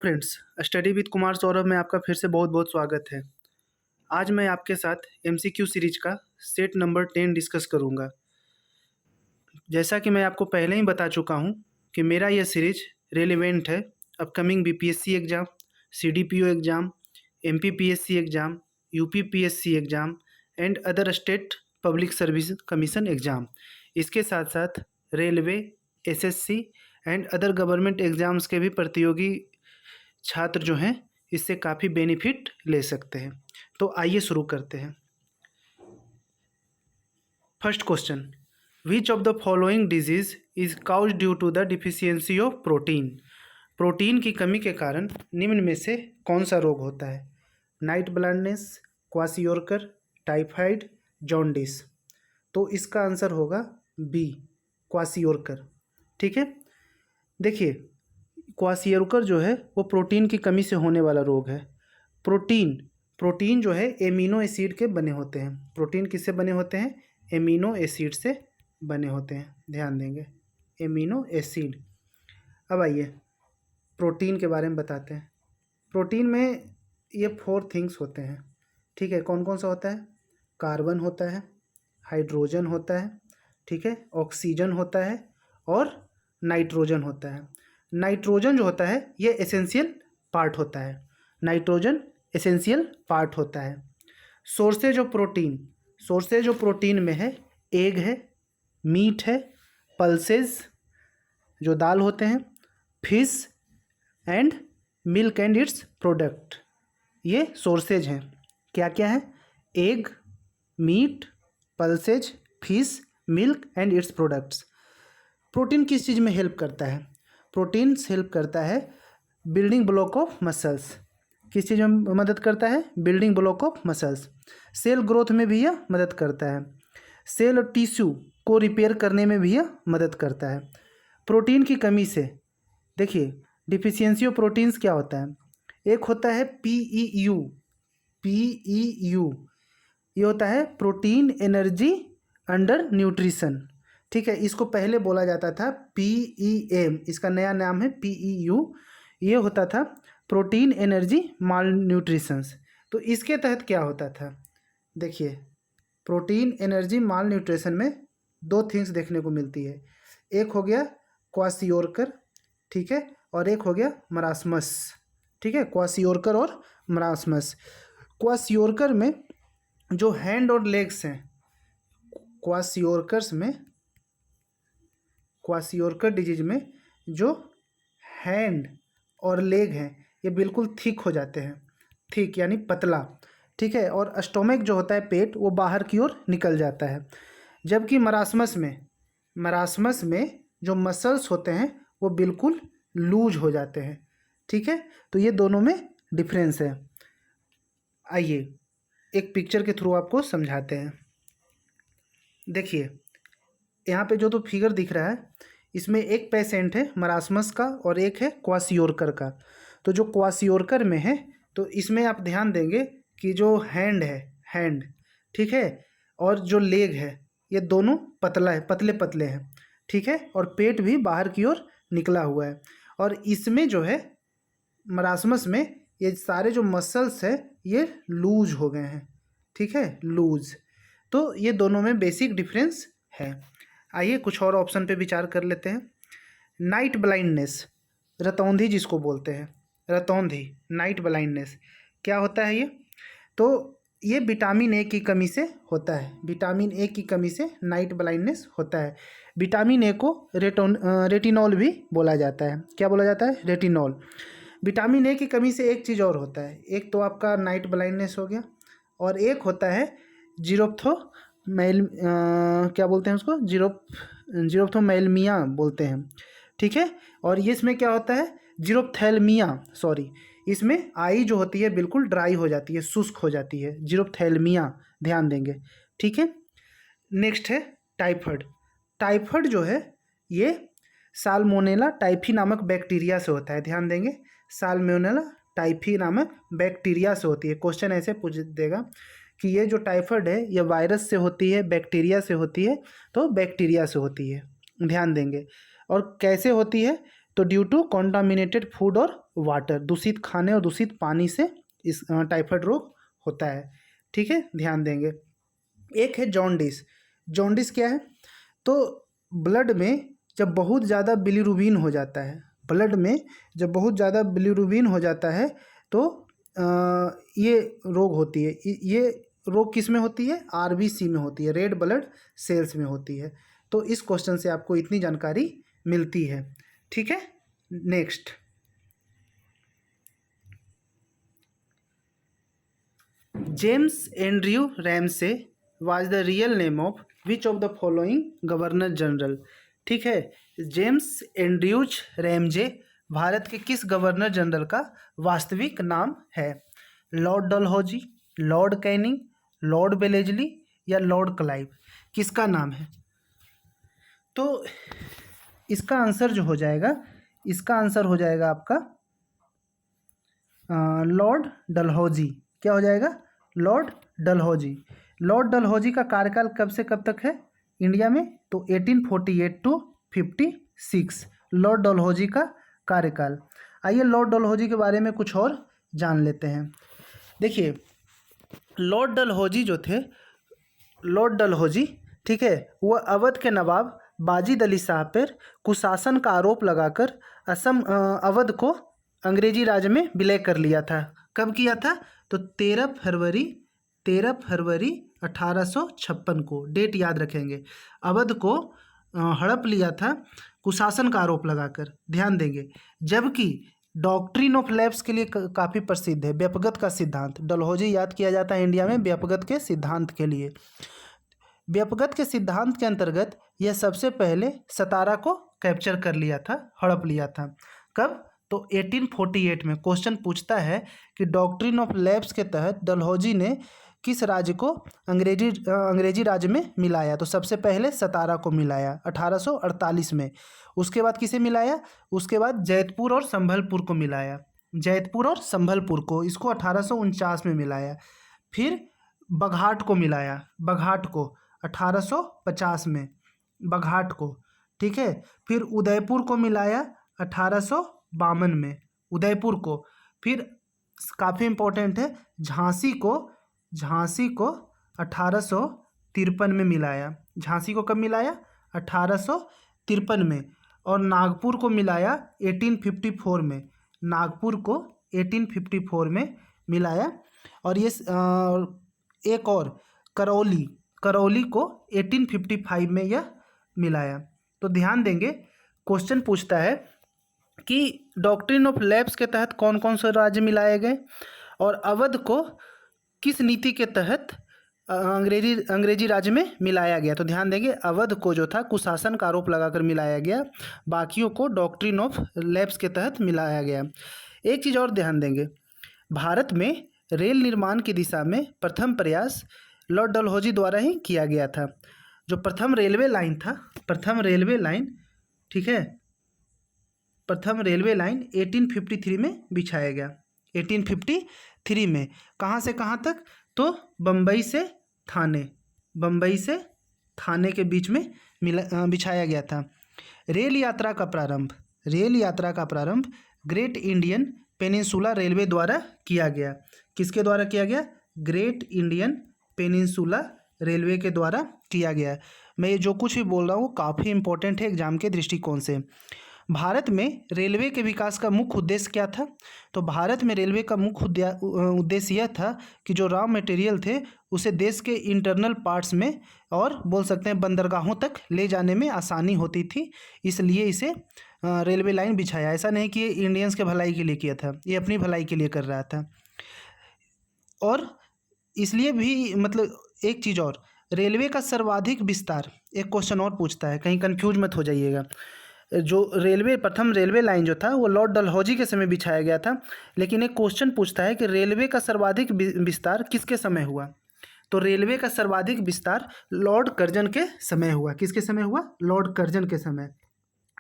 Friends, study with Kumar Saurabh में आपका फिर से बहुत बहुत स्वागत है। आज मैं आपके साथ एमसीक्यू सीरीज का सेट नंबर 10 डिस्कस करूंगा। जैसा कि मैं आपको पहले ही बता चुका हूं कि मेरा यह सीरीज रेलेवेंट है upcoming BPSC exam, CDPO exam, MPPSC exam, UPPSC exam and other state public service commission exam. इसके साथ साथ railway, SSC and other government exams के भी प्रतियोगी छात्र जो हैं इससे काफ़ी बेनिफिट ले सकते हैं। तो आइए शुरू करते हैं। First question, which of the following disease is cause due to the deficiency of protein. Protein की कमी के कारण निम्न में से कौन सा रोग होता है? Night blindness, kwashiorkor, typhoid, jaundice. तो इसका आंसर होगा बी, क्वाशियोरकर। ठीक है, देखिए क्वाशियोरकर जो है वो प्रोटीन की कमी से होने वाला रोग है। प्रोटीन जो है एमिनो एसिड के बने होते हैं। प्रोटीन किससे बने होते हैं? एमिनो एसिड से बने होते हैं, ध्यान देंगे, एमिनो एसिड। अब आइए प्रोटीन के बारे में बताते हैं। प्रोटीन में ये 4 थिंग्स होते हैं। ठीक है, कौन कौन सा होता है? कार्बन होता है, हाइड्रोजन होता है, ठीक है, ऑक्सीजन होता है और नाइट्रोजन होता है। नाइट्रोजन जो होता है ये एसेंशियल पार्ट होता है। नाइट्रोजन एसेंशियल पार्ट होता है। सोर्सेज ऑफ प्रोटीन में है, एग है, मीट है, पल्सेस जो दाल होते हैं, fish and milk and its product. ये सोर्सेज हैं। क्या क्या है? Egg, meat, pulses, fish, milk and its products. Protein किस चीज़ में हेल्प करता है? प्रोटीन हेल्प करता है बिल्डिंग ब्लॉक ऑफ मसल्स। किस चीज़ में मदद करता है? Building block of muscles. Cell growth में भी यह मदद करता है। सेल और टिश्यू को रिपेयर करने में भी यह मदद करता है। प्रोटीन की कमी से देखिए डिफिशियंसी ऑफ प्रोटीन्स क्या होता है? एक होता है पीईयू। ये होता है प्रोटीन एनर्जी अंडर न्यूट्रिशन। ठीक है, इसको पहले बोला जाता था पीईएम, इसका नया नाम है पीईयू। ये होता था प्रोटीन एनर्जी माल न्यूट्रिशंस। तो इसके तहत क्या होता था? देखिए प्रोटीन एनर्जी माल न्यूट्रिशन में 2 थिंग्स देखने को मिलती है। एक हो गया क्वाशियोरकर, ठीक है, और एक हो गया मरास्मस। ठीक है, क्वाशियोरकर और मरास्मस। क्वाशियोरकर में जो हैंड और लेग्स हैं, क्वाशियोरकर डिजीज में जो हैंड और लेग हैं ये बिल्कुल थिक हो जाते हैं। थिक यानी पतला, ठीक है, और स्टोमक जो होता है पेट वो बाहर की ओर निकल जाता है। जबकि मरास्मस में जो मसल्स होते हैं वो बिल्कुल लूज हो जाते हैं। ठीक है, तो ये दोनों में डिफरेंस है। आइए एक पिक्चर के थ्रू आपको समझाते हैं। देखिए यहाँ पे जो तो फिगर दिख रहा है इसमें एक पेशेंट है मरास्मस का और एक है क्वाशियोरकर का। तो जो क्वाशियोरकर में है तो इसमें आप ध्यान देंगे कि जो हैंड, ठीक है, और जो लेग है ये दोनों पतले पतले हैं। ठीक है, और पेट भी बाहर की ओर निकला हुआ है। और इसमें जो है मरास्मस में ये सारे जो मसल्स है ये लूज हो गए हैं। ठीक है, लूज। तो ये दोनों में बेसिक डिफरेंस है। आइए कुछ और ऑप्शन पे विचार कर लेते हैं। नाइट ब्लाइंडनेस, रतौंधी जिसको बोलते हैं, रतौंधी, नाइट ब्लाइंडनेस क्या होता है ये? तो ये विटामिन ए की कमी से होता है। विटामिन ए की कमी से नाइट ब्लाइंडनेस होता है। विटामिन ए को रेटिनॉल भी बोला जाता है। क्या बोला जाता है? रेटिनॉल। विटामिन ए की कमी से एक चीज़ और होता है। एक तो आपका नाइट ब्लाइंडनेस हो गया और एक होता है क्या बोलते हैं उसको? जीरोप्थोमेल्मिया बोलते हैं। ठीक है, और ये इसमें क्या होता है? जीरोप्थैल्मिया, सॉरी, इसमें आई जो होती है बिल्कुल ड्राई हो जाती है, शुष्क हो जाती है, जीरोप्थैल्मिया, ध्यान देंगे। ठीक है, नेक्स्ट है टाइफाइड। टाइफाइड जो है ये साल्मोनेला टाइफी नामक बैक्टीरिया से होता है। ध्यान देंगे, साल्मोनेला टाइफी नामक बैक्टीरिया से होती है। क्वेश्चन ऐसे पूछ देगा कि ये जो टाइफाइड है ये वायरस से होती है, बैक्टीरिया से होती है? तो बैक्टीरिया से होती है, ध्यान देंगे। और कैसे होती है? तो ड्यू टू कॉन्टामिनेटेड फूड और वाटर, दूषित खाने और दूषित पानी से इस टाइफाइड रोग होता है। ठीक है, ध्यान देंगे। एक है जॉन्डिस। जॉन्डिस क्या है? तो ब्लड में जब बहुत ज़्यादा बिलीरुबिन हो जाता है, ब्लड में जब बहुत ज़्यादा बिलीरुबिन हो जाता है तो ये रोग होती है। ये रोग किस में होती है? आरबीसी में होती है, रेड ब्लड सेल्स में होती है। तो इस क्वेश्चन से आपको इतनी जानकारी मिलती है। ठीक है, next. James Andrew Ramsay was the real name of which of the following governor general. ठीक है, जेम्स एंड्रयूज रैमजे भारत के किस गवर्नर जनरल का वास्तविक नाम है? Lord Dalhousie, Lord Canning, Lord बेलेजली या लॉर्ड क्लाइव, किसका नाम है? तो इसका आंसर जो हो जाएगा, इसका आंसर हो जाएगा आपका लॉर्ड डलहौजी। क्या हो जाएगा? लॉर्ड डलहौजी। लॉर्ड डलहौजी का कार्यकाल कब से कब तक है इंडिया में? तो 1848 टू 56 लॉर्ड डलहौजी का कार्यकाल। आइए लॉर्ड डलहौजी के बारे में कुछ और जान लेते हैं। देखिए, लॉर्ड डलहौजी जो थे, लॉर्ड डलहौजी, ठीक है, वह अवध के नवाब बाजिद अली शाह पर कुशासन का आरोप लगाकर अवध को अंग्रेजी राज में विलय कर लिया था। कब किया था? तो 13 फरवरी 1856 को, डेट याद रखेंगे। अवध को हड़प लिया था कुशासन का आरोप लगाकर, ध्यान देंगे। जबकि डॉक्ट्रिन ऑफ लैप्स के लिए काफ़ी प्रसिद्ध है, व्यपगत का सिद्धांत। डलहौजी याद किया जाता है इंडिया में व्यपगत के सिद्धांत के लिए। व्यपगत के सिद्धांत के अंतर्गत यह सबसे पहले सतारा को कैप्चर कर लिया था, हड़प लिया था। कब? तो 1848 में। क्वेश्चन पूछता है कि डॉक्ट्रिन ऑफ लैप्स के तहत डलहौजी ने किस राज्य को अंग्रेजी राज्य में मिलाया? तो सबसे पहले सतारा को मिलाया 1848 में। उसके बाद किसे मिलाया? उसके बाद जैतपुर और संभलपुर को मिलाया, जैतपुर और संभलपुर को, इसको 1849 में मिलाया। फिर बघाट को मिलाया, बघाट को 1850 में, बघाट को, ठीक है। फिर उदयपुर को मिलाया 1852 में, उदयपुर को। फिर काफ़ी इम्पोर्टेंट है, झांसी को 1853 में मिलाया। झांसी को कब मिलाया? 1853 में। और नागपुर को मिलाया 1854 में, नागपुर को 1854 में मिलाया। और ये एक और करौली को 1855 में यह मिलाया। तो ध्यान देंगे, क्वेश्चन पूछता है कि डॉक्ट्रिन ऑफ लैप्स के तहत कौन कौन से राज्य मिलाए गए और अवध को किस नीति के तहत अंग्रेजी राज्य में मिलाया गया। तो ध्यान देंगे, अवध को जो था कुशासन का आरोप लगाकर मिलाया गया, बाकियों को डॉक्ट्रिन ऑफ लैप्स के तहत मिलाया गया। एक चीज़ और ध्यान देंगे, भारत में रेल निर्माण की दिशा में प्रथम प्रयास लॉर्ड डलहौजी द्वारा ही किया गया था। जो प्रथम रेलवे लाइन था, प्रथम रेलवे लाइन, ठीक है, प्रथम रेलवे लाइन 1853 में बिछाया गया। 1853 में कहाँ से कहाँ तक? तो बम्बई से थाने, बम्बई से थाने के बीच में बिछाया गया था। रेल यात्रा का प्रारंभ, रेल यात्रा का प्रारंभ ग्रेट इंडियन पेनिनसुला रेलवे द्वारा किया गया। किसके द्वारा किया गया? ग्रेट इंडियन पेनिनसुला रेलवे के द्वारा किया गया। मैं ये जो कुछ भी बोल रहा हूँ काफ़ी इंपॉर्टेंट है एग्जाम के दृष्टिकोण से। भारत में रेलवे के विकास का मुख्य उद्देश्य क्या था? तो भारत में रेलवे का मुख्य उद्देश्य यह था कि जो रॉ मटेरियल थे उसे देश के इंटरनल पार्ट्स में और बोल सकते हैं बंदरगाहों तक ले जाने में आसानी होती थी, इसलिए इसे रेलवे लाइन बिछाया। ऐसा नहीं कि ये इंडियंस के भलाई के लिए किया था, ये अपनी भलाई के लिए कर रहा था। और इसलिए भी मतलब एक चीज़ और, रेलवे का सर्वाधिक विस्तार, एक क्वेश्चन और पूछता है, कहीं कंफ्यूज मत हो जाइएगा। जो रेलवे प्रथम रेलवे लाइन जो था वो लॉर्ड डलहौजी के समय बिछाया गया था, लेकिन एक क्वेश्चन पूछता है कि रेलवे का सर्वाधिक विस्तार किसके समय हुआ? तो रेलवे का सर्वाधिक विस्तार लॉर्ड कर्जन के समय हुआ। किसके समय हुआ? लॉर्ड कर्जन के समय।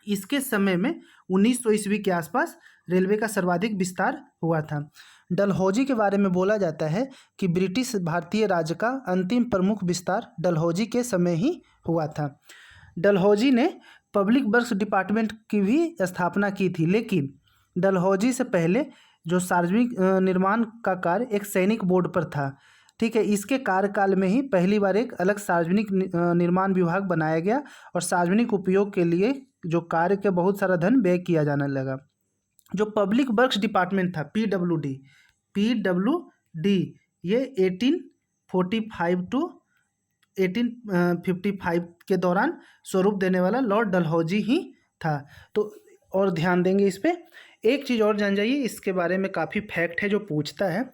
इसके समय में 1900 ईस्वी के आसपास रेलवे का सर्वाधिक विस्तार हुआ था। डलहौजी के बारे में बोला जाता है कि ब्रिटिश भारतीय राज्य का अंतिम प्रमुख विस्तार डलहौजी के समय ही हुआ था। डलहौजी ने पब्लिक वर्क्स डिपार्टमेंट की भी स्थापना की थी, लेकिन डलहौजी से पहले जो सार्वजनिक निर्माण का कार्य एक सैनिक बोर्ड पर था। ठीक है, इसके कार्यकाल में ही पहली बार एक अलग सार्वजनिक निर्माण विभाग बनाया गया और सार्वजनिक उपयोग के लिए जो कार्य के बहुत सारा धन व्यय किया जाने लगा। जो पब्लिक वर्क्स डिपार्टमेंट था, पीडब्ल्यूडी, ये 1845 टू 1855 के दौरान स्वरूप देने वाला लॉर्ड डलहौजी ही था। तो और ध्यान देंगे इस पे। एक चीज़ और जान जाइए, इसके बारे में काफ़ी फैक्ट है जो पूछता है।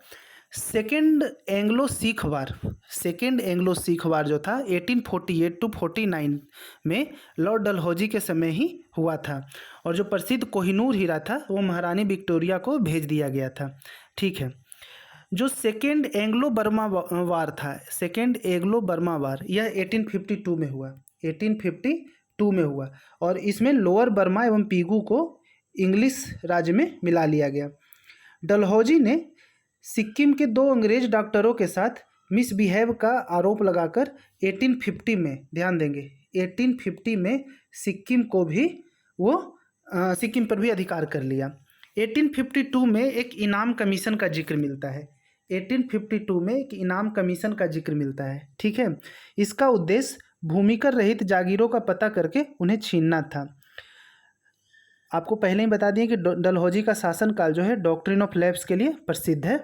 सेकेंड एंग्लो सिख वार जो था 1848 टू 49 में लॉर्ड डलहौजी के समय ही हुआ था, और जो प्रसिद्ध कोहिनूर हीरा था वो महारानी विक्टोरिया को भेज दिया गया था। ठीक है, जो सेकेंड एंग्लो बर्मा वार था, सेकेंड एंग्लो बर्मा वार, यह 1852 में हुआ, 1852 में हुआ, और इसमें लोअर बर्मा एवं पीगू को इंग्लिश राज्य में मिला लिया गया। डलहौजी ने सिक्किम के 2 अंग्रेज डॉक्टरों के साथ मिसबिहेव का आरोप लगाकर 1850 में, ध्यान देंगे, 1850 में सिक्किम पर भी अधिकार कर लिया। 1852 में एक इनाम कमीशन का जिक्र मिलता है, 1852 में एक इनाम कमीशन का जिक्र मिलता है। ठीक है, इसका उद्देश्य भूमिकर रहित जागीरों का पता करके उन्हें छीनना था। आपको पहले ही बता दिए कि डलहौजी का शासनकाल जो है डॉक्ट्रिन ऑफ लैप्स के लिए प्रसिद्ध है।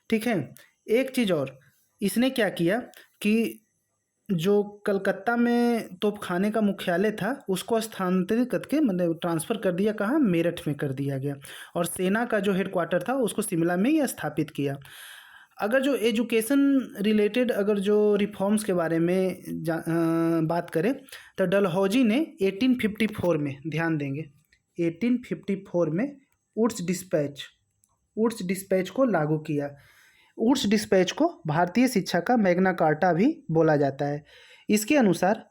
ठीक है, एक चीज़ और, इसने क्या किया कि जो कलकत्ता में तोपखाने का मुख्यालय था उसको स्थानांतरित करके, मतलब ट्रांसफ़र कर दिया, कहाँ, मेरठ में कर दिया गया, और सेना का जो हेडक्वार्टर था उसको शिमला में ही स्थापित किया। अगर जो एजुकेशन रिलेटेड अगर जो रिफॉर्म्स के बारे में बात करें तो डलहौजी ने 1854 में, ध्यान देंगे, 1854 में वुड्स डिस्पैच को लागू किया। वुड्स डिस्पैच को भारतीय शिक्षा का मैग्ना कार्टा भी बोला जाता है। इसके अनुसार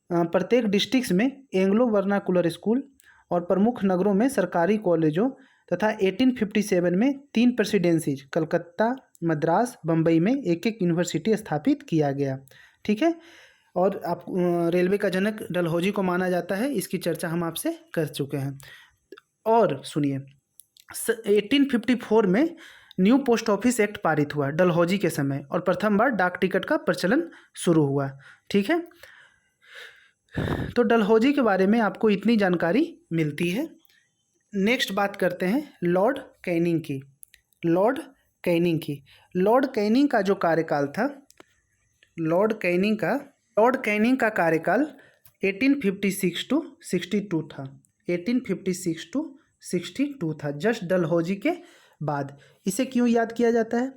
प्रत्येक डिस्ट्रिक्ट में एंग्लो वर्नाकुलर स्कूल और प्रमुख नगरों में सरकारी कॉलेजों तथा 1857 में 3 प्रेसिडेंसीज, कलकत्ता, मद्रास, बम्बई में एक एक यूनिवर्सिटी स्थापित किया गया। ठीक है, और आप रेलवे का जनक डलहौजी को माना जाता है, इसकी चर्चा हम आपसे कर चुके हैं। और सुनिए, 1854 में न्यू पोस्ट ऑफिस एक्ट पारित हुआ डलहौजी के समय, और प्रथम बार डाक टिकट का प्रचलन शुरू हुआ। ठीक है, तो डलहौजी के बारे में आपको इतनी जानकारी मिलती है। नेक्स्ट बात करते हैं लॉर्ड कैनिंग की। लॉर्ड कैनिंग का जो कार्यकाल था, लॉर्ड कैनिंग का कार्यकाल 1856 टू 62 था, 1856 टू 62 था, जस्ट डलहौजी के बाद। इसे क्यों याद किया जाता है?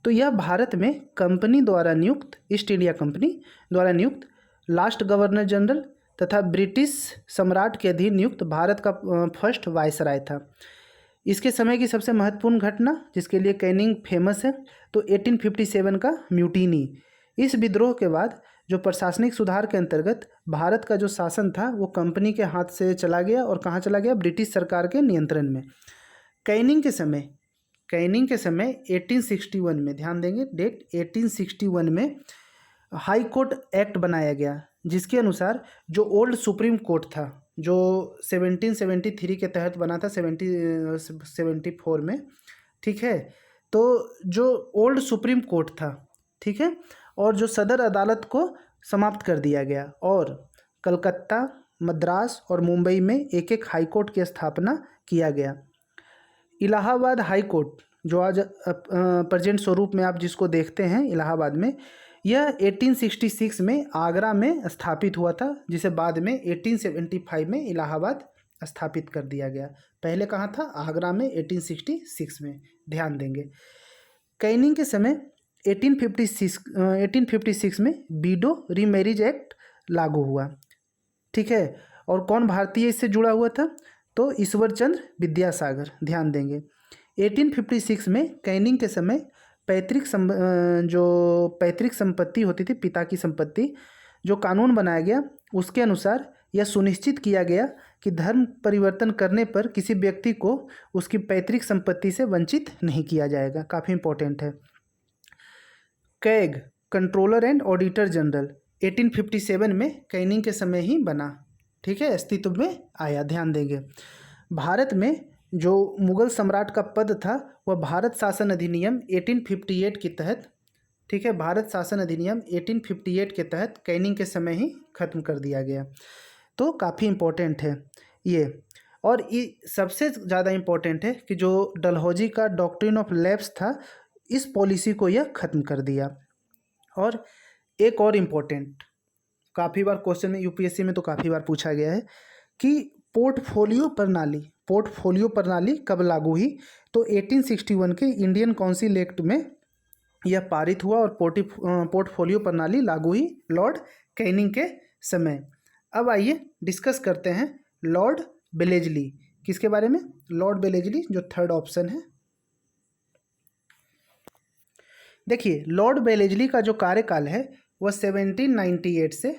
तो यह भारत में कंपनी द्वारा नियुक्त, ईस्ट इंडिया कंपनी द्वारा नियुक्त लास्ट गवर्नर जनरल तथा ब्रिटिश सम्राट के अधीन नियुक्त भारत का फर्स्ट वायसराय था। इसके समय की सबसे महत्वपूर्ण घटना जिसके लिए कैनिंग फेमस है, तो 1857 का म्यूटिनी। इस विद्रोह के बाद जो प्रशासनिक सुधार के अंतर्गत भारत का जो शासन था वो कंपनी के हाथ से चला गया, और कहाँ चला गया? ब्रिटिश सरकार के नियंत्रण में। कैनिंग के समय 1861 में, ध्यान देंगे डेट, 1861 में हाई कोर्ट एक्ट बनाया गया, जिसके अनुसार जो ओल्ड सुप्रीम कोर्ट था, जो 1773 के तहत बना था 1774 में, ठीक है, तो जो ओल्ड सुप्रीम कोर्ट था, ठीक है, और जो सदर अदालत को समाप्त कर दिया गया, और कलकत्ता, मद्रास और मुंबई में एक एक हाई कोर्ट की स्थापना किया गया। इलाहाबाद हाई कोर्ट, जो आज प्रेजेंट स्वरूप में आप जिसको देखते हैं इलाहाबाद में, यह 1866 में आगरा में स्थापित हुआ था, जिसे बाद में 1875 में इलाहाबाद स्थापित कर दिया गया। पहले कहाँ था? आगरा में, 1866 में, ध्यान देंगे। कैनिंग के समय 1856 में बीडो रीमैरिज एक्ट लागू हुआ, ठीक है, और कौन भारतीय इससे जुड़ा हुआ था? तो ईश्वर चंद्र विद्यासागर, ध्यान देंगे। 1856 में कैनिंग के समय पैतृक संपत्ति होती थी, पिता की संपत्ति, जो कानून बनाया गया उसके अनुसार यह सुनिश्चित किया गया कि धर्म परिवर्तन करने पर किसी व्यक्ति को उसकी पैतृक संपत्ति से वंचित नहीं किया जाएगा। काफ़ी इंपॉर्टेंट है। CAG, controller and auditor general, 1857 में कैनिंग के समय ही बना, ठीक है, अस्तित्व में आया। ध्यान देंगे, भारत में जो मुगल सम्राट का पद था वह भारत शासन अधिनियम 1858 के तहत, ठीक है, भारत शासन अधिनियम 1858 के तहत कैनिंग के समय ही खत्म कर दिया गया। तो काफ़ी इम्पोर्टेंट है ये। और ये सबसे ज़्यादा इम्पोर्टेंट है कि जो डलहौजी का डॉक्ट्रिन ऑफ लैप्स था, इस पॉलिसी को यह खत्म कर दिया। और एक और इम्पोर्टेंट, काफ़ी बार क्वेश्चन में यूपीएससी में तो काफ़ी बार पूछा गया है कि पोर्टफोलियो प्रणाली कब लागू हुई। तो 1861 के इंडियन काउंसिल एक्ट में यह पारित हुआ और पोर्टफोलियो प्रणाली लागू हुई लॉर्ड कैनिंग के समय। अब आइए डिस्कस करते हैं लॉर्ड बेलेजली। किसके बारे में? लॉर्ड बेलेजली, जो थर्ड ऑप्शन है। देखिए, लॉर्ड बेलेजली का जो कार्यकाल है वह 1798 से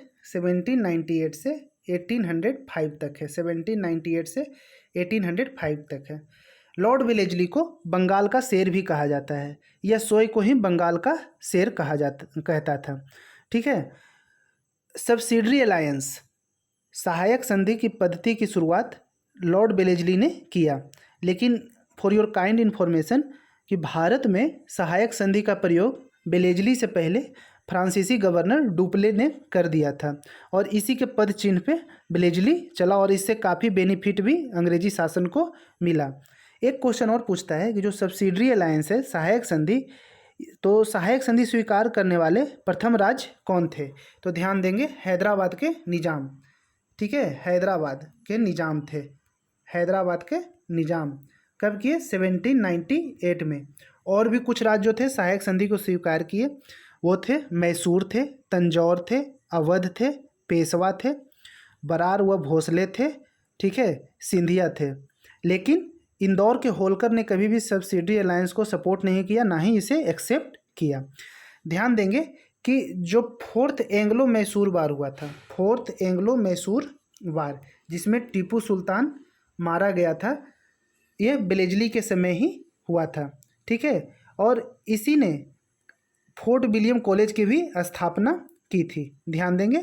1805 तक है। 1798 से 1805 तक है। लॉर्ड बेलेजली को बंगाल का शेर भी कहा जाता है। यह सोय को ही बंगाल का शेर कहता था। ठीक है। सब्सिडरी अलायंस, सहायक संधि की पद्धति की शुरुआत लॉर्ड बेलेजली ने किया। लेकिन फॉर योर काइंड इन्फॉर्मेशन कि भारत में सहायक संधि का प्रयोग बेलेजली से पहले फ्रांसीसी गवर्नर डुप्ले ने कर दिया था और इसी के पद चिन्ह पे बेलेजली चला और इससे काफ़ी बेनिफिट भी अंग्रेजी शासन को मिला। एक क्वेश्चन और पूछता है कि जो सब्सिडरी अलायंस है, सहायक संधि, तो सहायक संधि स्वीकार करने वाले प्रथम राज्य कौन थे? तो ध्यान देंगे, हैदराबाद के निज़ाम। ठीक है, हैदराबाद के निज़ाम थे। हैदराबाद के निज़ाम कब किए? 1798 में। और भी कुछ राज्य जो थे सहायक संधि को स्वीकार किए, वो थे मैसूर थे, तंजौर थे, अवध थे, पेशवा थे, बरार व भोसले थे, ठीक है, सिंधिया थे। लेकिन इंदौर के होलकर ने कभी भी सब्सिडरी अलायंस को सपोर्ट नहीं किया, ना ही इसे एक्सेप्ट किया। ध्यान देंगे कि जो फोर्थ एंग्लो मैसूर वार हुआ था, फोर्थ एंग्लो मैसूर वार, जिसमें टीपू सुल्तान मारा गया था, यह बेलेजली के समय ही हुआ था। ठीक है। और इसी ने फोर्ट विलियम कॉलेज की भी स्थापना की थी। ध्यान देंगे,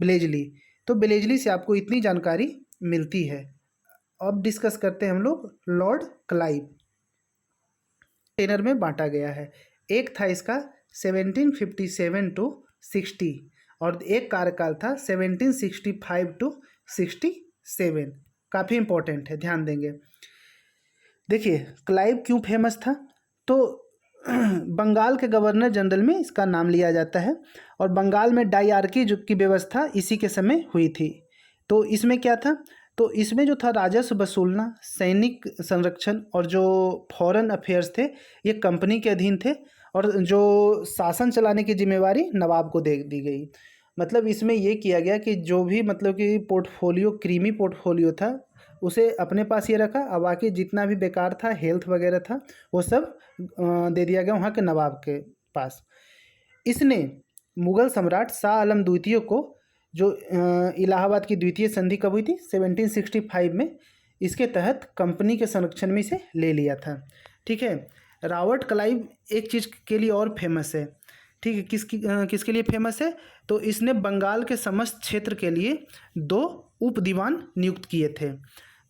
बेलेजली। तो बेलेजली से आपको इतनी जानकारी मिलती है। अब डिस्कस करते हैं हम लोग लॉर्ड क्लाइव। टेनर में बांटा गया है। एक था इसका 1757 to 60 और एक कार्यकाल था 1765 to 67। काफ़ी इंपॉर्टेंट है, ध्यान देंगे। देखिए, क्लाइव क्यों फेमस था? तो बंगाल के गवर्नर जनरल में इसका नाम लिया जाता है और बंगाल में डायआर्की की व्यवस्था इसी के समय हुई थी। तो इसमें क्या था? तो इसमें जो था राजस्व वसूलना, सैनिक संरक्षण और जो फॉरेन अफेयर्स थे ये कंपनी के अधीन थे और जो शासन चलाने की जिम्मेवारी नवाब को दे दी गई। मतलब इसमें ये किया गया कि जो भी मतलब कि पोर्टफोलियो, क्रीमी पोर्टफोलियो था, उसे अपने पास ये रखा, अब बाकी जितना भी बेकार था, हेल्थ वगैरह था, वो सब दे दिया गया वहाँ के नवाब के पास। इसने मुग़ल सम्राट शाह आलम द्वितीय को, जो इलाहाबाद की द्वितीय संधि कब हुई थी? 1765 में। इसके तहत कंपनी के संरक्षण में इसे ले लिया था। ठीक है। रॉबर्ट क्लाइव एक चीज़ के लिए और फेमस है। ठीक है, किसके लिए फेमस है? तो इसने बंगाल के समस्त क्षेत्र के लिए 2 उप दीवान नियुक्त किए थे।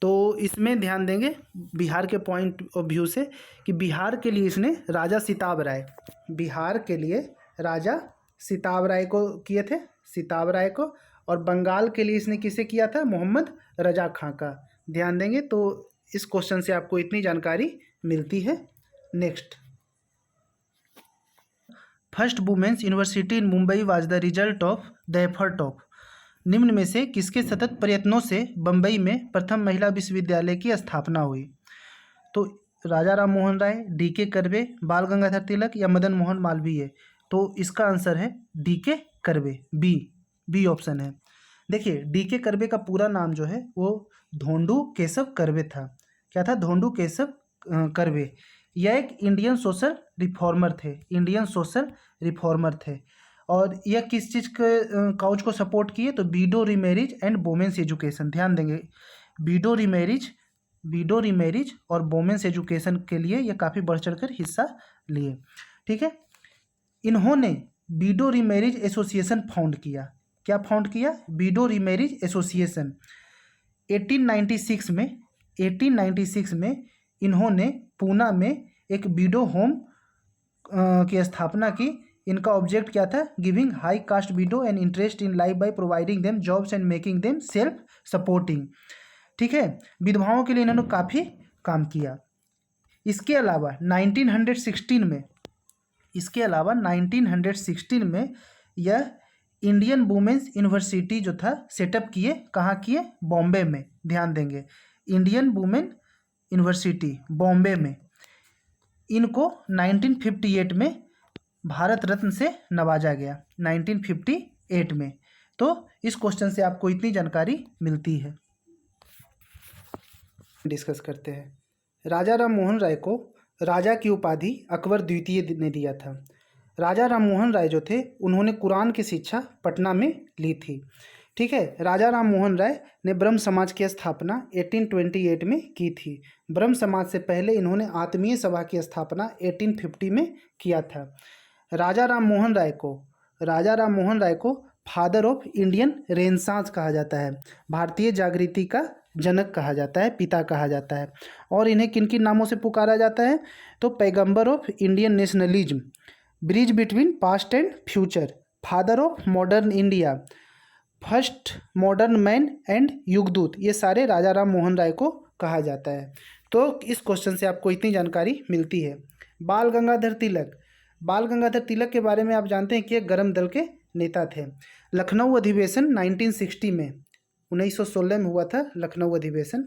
तो इसमें ध्यान देंगे बिहार के पॉइंट ऑफ व्यू से कि बिहार के लिए इसने राजा सिताब राय, बिहार के लिए राजा सिताब राय को किए थे, सिताब राय को, और बंगाल के लिए इसने किसे किया था? मोहम्मद रजा खां का। ध्यान देंगे। तो इस क्वेश्चन से आपको इतनी जानकारी मिलती है। Next, first women's university in Mumbai was the result of the effort of, निम्न में से किसके सतत प्रयत्नों से बम्बई में प्रथम महिला विश्वविद्यालय की स्थापना हुई? तो राजा राम मोहन राय, डीके कर्वे, बाल गंगाधर तिलक या मदन मोहन मालवीय? तो इसका आंसर है डीके कर्वे, बी ऑप्शन है। देखिए, डीके कर्वे का पूरा नाम जो है वो धोंडू केशव कर्वे था। क्या था? धोंडू केशव कर्वे। यह एक इंडियन सोशल रिफॉर्मर थे, इंडियन सोशल रिफॉर्मर थे। और यह किस चीज़ के काउज को सपोर्ट किए? तो बीडो रीमैरिज एंड वोमेन्स एजुकेशन। ध्यान देंगे, बीडो रीमैरिज और वोमेन्स एजुकेशन के लिए ये काफ़ी बढ़ चढ़कर हिस्सा लिए। ठीक है। इन्होंने बीडो रीमैरिज एसोसिएशन फाउंड किया। क्या फाउंड किया? Window remarriage association. 1896 में इन्होंने पूना में एक विडो होम की स्थापना की। इनका ऑब्जेक्ट क्या था? Giving high cast window and interest in life by providing them jobs and making them self supporting. ठीक है, विधवाओं के लिए इन्होंने काफ़ी काम किया। इसके अलावा 1916 में यह इंडियन वुमेन्स यूनिवर्सिटी जो था सेटअप किए। कहाँ किए? बॉम्बे में। ध्यान देंगे, इंडियन वुमेन यूनिवर्सिटी बॉम्बे में। इनको 1958 में भारत रत्न से नवाजा गया, 1958 में। तो इस क्वेश्चन से आपको इतनी जानकारी मिलती है। डिस्कस करते हैं। राजा राम मोहन राय को राजा की उपाधि अकबर द्वितीय ने दिया था। राजा राम मोहन राय जो थे उन्होंने कुरान की शिक्षा पटना में ली थी। ठीक है, राजा राम मोहन राय ने ब्रह्म समाज की स्थापना 1828 में की थी। ब्रह्म समाज से पहले इन्होंने आत्मीय सभा की स्थापना 1850 में किया था। राजा राम मोहन राय को फादर ऑफ इंडियन रेनेसांस कहा जाता है। भारतीय जागृति का जनक कहा जाता है, पिता कहा जाता है। और इन्हें किन किन नामों से पुकारा जाता है? तो पैगंबर of Indian nationalism, bridge between past and future, father of modern India, first modern man and युगदूत, ये सारे राजा राम मोहन राय को कहा जाता है। तो इस क्वेश्चन से आपको इतनी जानकारी मिलती है। बाल गंगाधर तिलक के बारे में आप जानते हैं कि एक गर्म दल के नेता थे। लखनऊ अधिवेशन 1960 में, 1916 में हुआ था लखनऊ अधिवेशन।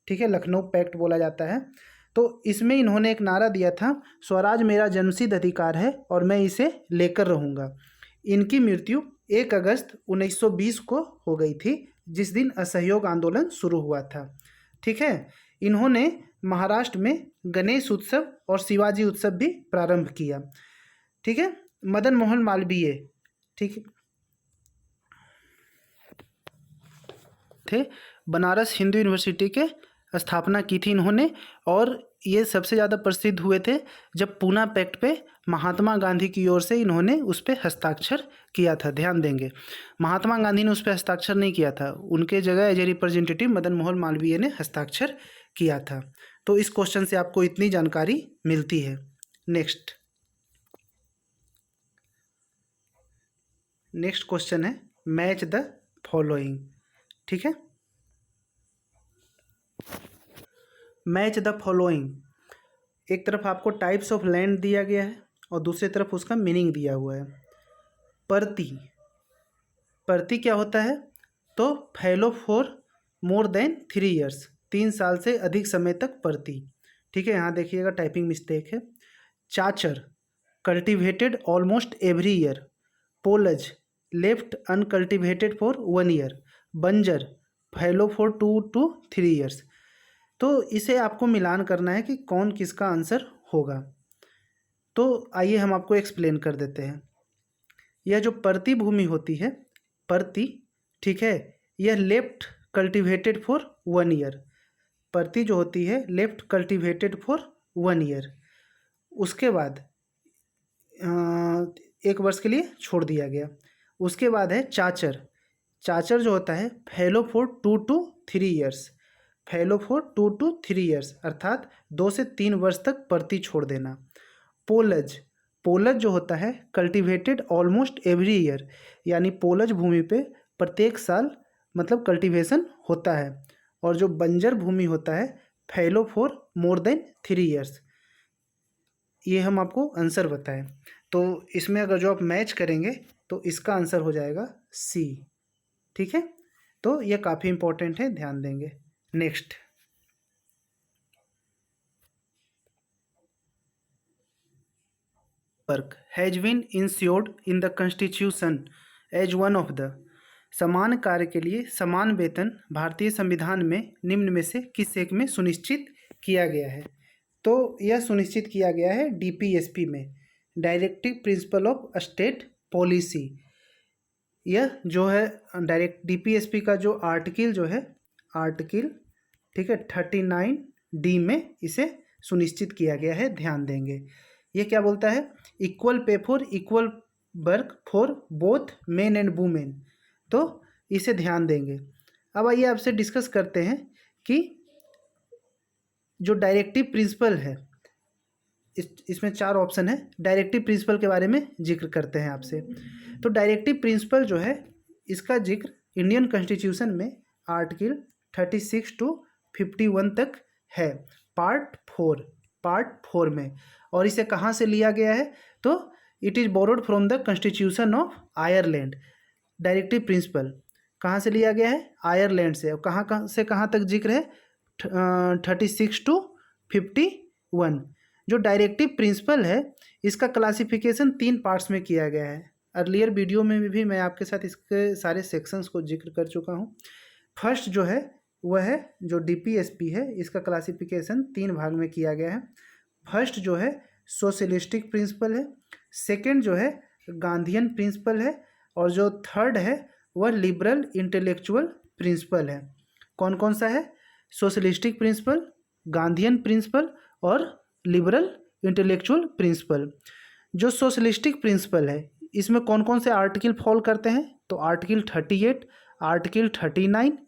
ठीक है, लखनऊ पैक्ट बोला जाता है। तो इसमें इन्होंने एक नारा दिया था, स्वराज मेरा जन्मसिद्ध अधिकार है और मैं इसे लेकर रहूँगा। इनकी मृत्यु 1 अगस्त 1920 को हो गई थी, जिस दिन असहयोग आंदोलन शुरू हुआ था। ठीक है, इन्होंने महाराष्ट्र में गणेश उत्सव और शिवाजी उत्सव भी प्रारंभ किया। ठीक है, मदन मोहन मालवीय ठीक थे, बनारस हिंदू यूनिवर्सिटी के स्थापना की थी इन्होंने। और ये सबसे ज़्यादा प्रसिद्ध हुए थे जब पूना पैक्ट पे महात्मा गांधी की ओर से इन्होंने उस पर हस्ताक्षर किया था। ध्यान देंगे, महात्मा गांधी ने उस पर हस्ताक्षर नहीं किया था, उनके जगह as a representative Madan Mohan Malaviya ने हस्ताक्षर किया था। तो इस क्वेश्चन से आपको इतनी जानकारी मिलती है। नेक्स्ट क्वेश्चन है मैच द फॉलोइंग। ठीक है, मैच द फॉलोइंग, एक तरफ आपको टाइप्स ऑफ लैंड दिया गया है और दूसरी तरफ उसका मीनिंग दिया हुआ है। परती क्या होता है? तो फैलो फॉर मोर देन 3 ईयर्स, 3 साल से अधिक समय तक परती। ठीक है, यहाँ देखिएगा टाइपिंग मिस्टेक है। चाचर, कल्टिवेटेड ऑलमोस्ट एवरी ईयर। पोलज, लेफ्ट अनकल्टिवेटेड फॉर 1 ईयर। बंजर, फैलो फॉर 2 to 3 ईयर्स। तो इसे आपको मिलान करना है कि कौन किसका आंसर होगा। तो आइए हम आपको एक्सप्लेन कर देते हैं। यह जो परती भूमि होती है, परती, ठीक है, यह लेफ्ट कल्टिवेटेड फॉर 1 ईयर। परती जो होती है लेफ्ट कल्टिवेटेड फॉर 1 ईयर, उसके बाद 1 वर्ष के लिए छोड़ दिया गया। उसके बाद है चाचर जो होता है fallow for 2 to 3 years. Fallow for 2 to 3 years अर्थात 2 से 3 वर्ष तक परती छोड़ देना। पोलज जो होता है कल्टिवेटेड ऑलमोस्ट एवरी ईयर, यानी पोलज भूमि पे प्रत्येक साल मतलब कल्टिवेशन होता है। और जो बंजर भूमि होता है fallow for more than 3 years. ये हम आपको आंसर बताएं, तो इसमें अगर जो आप मैच करेंगे तो इसका आंसर हो जाएगा सी। ठीक है, तो ये काफ़ी इंपॉर्टेंट है, ध्यान देंगे। Next, work has been ensured in the constitution as one of the, समान कार्य के लिए समान वेतन भारतीय संविधान में निम्न में से किस एक में सुनिश्चित किया गया है? तो यह सुनिश्चित किया गया है डीपीएसपी में, directive principle of state policy. यह जो है डायरेक्ट डीपीएसपी का जो आर्टिकल जो है आर्टिकल, ठीक है, 39D में इसे सुनिश्चित किया गया है। ध्यान देंगे, ये क्या बोलता है? Equal pay for equal work for both men and women. तो इसे ध्यान देंगे। अब आइए आपसे डिस्कस करते हैं कि जो डायरेक्टिव प्रिंसिपल है, इसमें 4 ऑप्शन है। डायरेक्टिव प्रिंसिपल के बारे में जिक्र करते हैं आपसे। तो डायरेक्टिव प्रिंसिपल जो है, इसका जिक्र इंडियन कॉन्स्टिट्यूशन में आर्टिकल 36 to 51 तक है, पार्ट 4 में। और इसे कहाँ से लिया गया है? तो it is borrowed from the constitution of Ireland. Directive principle कहाँ से लिया गया है? आयरलैंड से। और कहाँ से कहाँ तक जिक्र है? 36 to 51। जो डायरेक्टिव प्रिंसिपल है, इसका क्लासिफिकेशन 3 पार्ट्स में किया गया है। अर्लियर वीडियो में भी मैं आपके साथ इसके सारे सेक्शंस को जिक्र कर चुका हूँ। फर्स्ट जो है वह है जो DPSP है, इसका क्लासिफिकेशन 3 भाग में किया गया है। फर्स्ट जो है सोशलिस्टिक प्रिंसिपल है, सेकंड जो है गांधीयन प्रिंसिपल है, और जो थर्ड है वह लिबरल इंटेलेक्चुअल प्रिंसिपल है। कौन कौन सा है? सोशलिस्टिक प्रिंसिपल, गांधीयन प्रिंसिपल और लिबरल इंटेलेक्चुअल प्रिंसिपल। जो सोशलिस्टिक प्रिंसिपल है, इसमें कौन कौन से आर्टिकल फॉल करते हैं? तो article 38, article 39,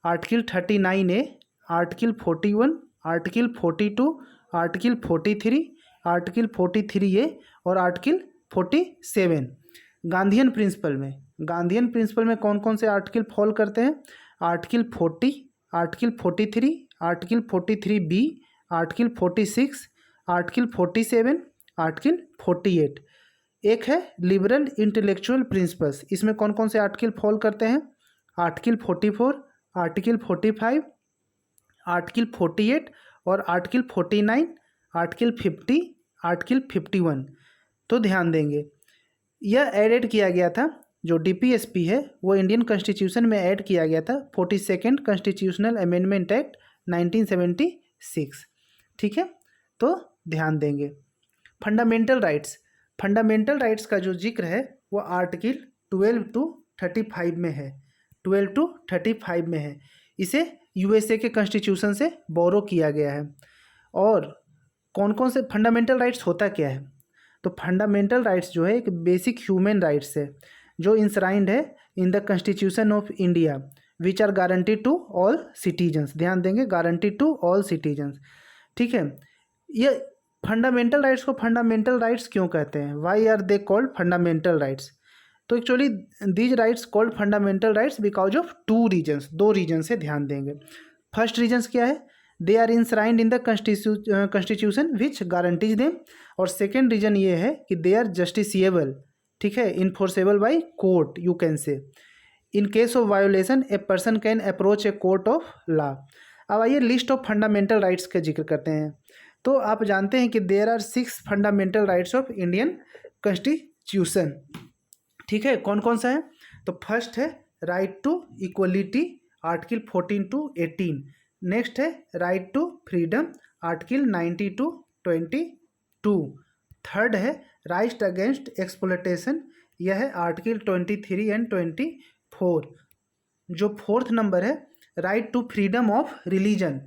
article 39A, article 41, article 42, article 43, article 43A और आर्टिकल 47। गांधीयन प्रिंसिपल में कौन कौन से आर्टिकल फॉल करते हैं? Article 40, article 43, article 43B, article 46, article 47, article 48। एक है लिबरल इंटेलेक्चुअल प्रिंसिपल्स, इसमें कौन कौन से आर्टिकल फॉल करते हैं? आर्टिकल 44, आर्टिकल 45, आर्टिकल 48 और आर्टिकल 49, आर्टिकल 50, आर्टिकल 51। तो ध्यान देंगे, यह एडेड किया गया था। जो DPSP है वो इंडियन कॉन्स्टिट्यूशन में ऐड किया गया था 42nd कॉन्स्टिट्यूशनल अमेंडमेंट एक्ट 1976। ठीक है, तो ध्यान देंगे। फंडामेंटल राइट्स का जो जिक्र है वो आर्टिकल 12 to 35 में है। 12 to 35 में है। इसे USA के कॉन्स्टिट्यूशन से बोरो किया गया है। और कौन कौन से फंडामेंटल राइट्स होता क्या है? तो फंडामेंटल राइट्स जो है एक बेसिक ह्यूमन राइट्स है जो इंश्राइंड है in the constitution of India, which are guaranteed to all citizens. ध्यान देंगे, गारंटीड टू ऑल सिटीजन्स। ठीक है, ये फंडामेंटल राइट्स को फंडामेंटल राइट्स क्यों कहते हैं? Why are they called fundamental rights? तो actually these rights called fundamental rights because of 2 reasons, 2 reason से ध्यान देंगे। फर्स्ट रीजन्स क्या है? They are enshrined in the constitution which guarantees them. और सेकेंड रीजन ये है कि दे आर जस्टिसिएबल, ठीक है, enforceable by court, you can say. In case of violation a person can approach a court of law. अब आइए list of fundamental rights का जिक्र करते हैं। तो आप जानते हैं कि there are 6 fundamental rights of Indian constitution. ठीक है, कौन कौन सा है? तो फर्स्ट है right to equality, article 14 to 18। Next है right to freedom, article 90 to 22। Third है राइट अगेंस्ट एक्सप्लॉयटेशन, यह है आर्टिकल 23 and 24। जो फोर्थ नंबर है right to freedom of religion,